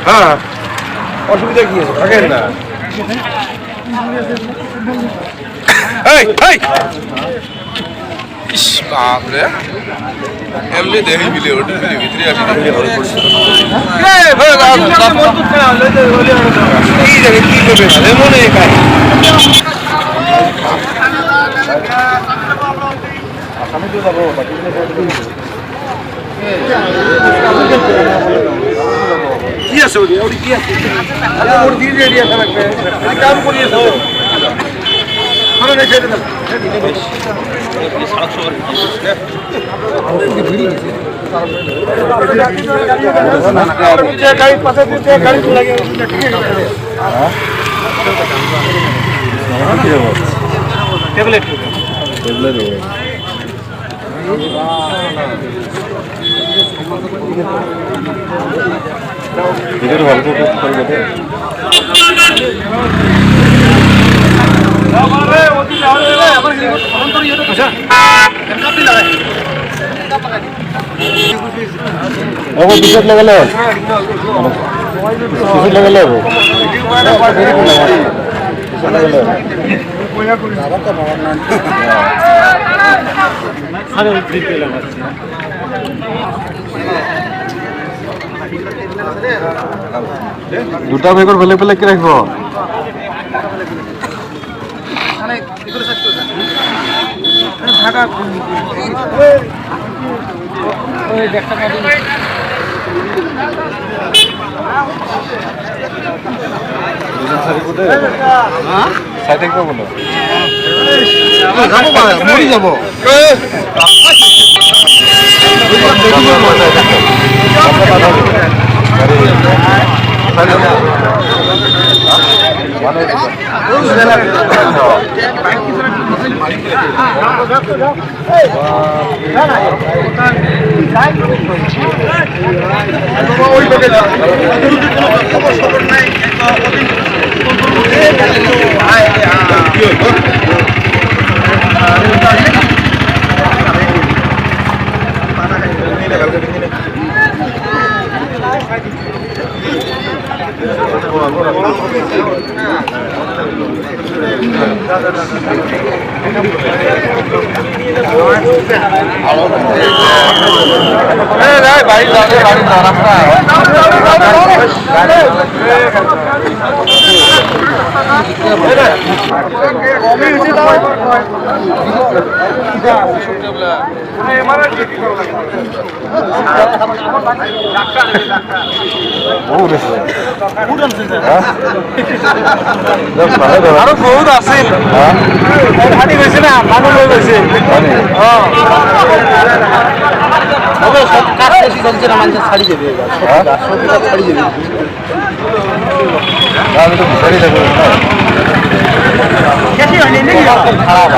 হ্যাঁ অসুবিধা কি আছে থাকেন না বাপরে এমনি দেখি বিলে ওটি বিলে ভিতরে আসি কি করবে এমন কি আছে ওটি কি আছে ওর দিয়ে রেডি আছে লাগবে কাম করিয়েছে মানে ছেড়ে দাও গাড়ি পাশে গাড়ি লাগে ট্যাবলেট ভিডিওর ভালো করে দেবে টিকিট লাগালে দুটা বেগর বেলেগ বেলেগ কি রাখবো মরি যাবো আরো বহুত আছিল হাঁটি গৈছে না মানুহ লৈ গৈছে ছাড়ি যাবে ছাড়ি যাবে বিচারি যাবে খারাপ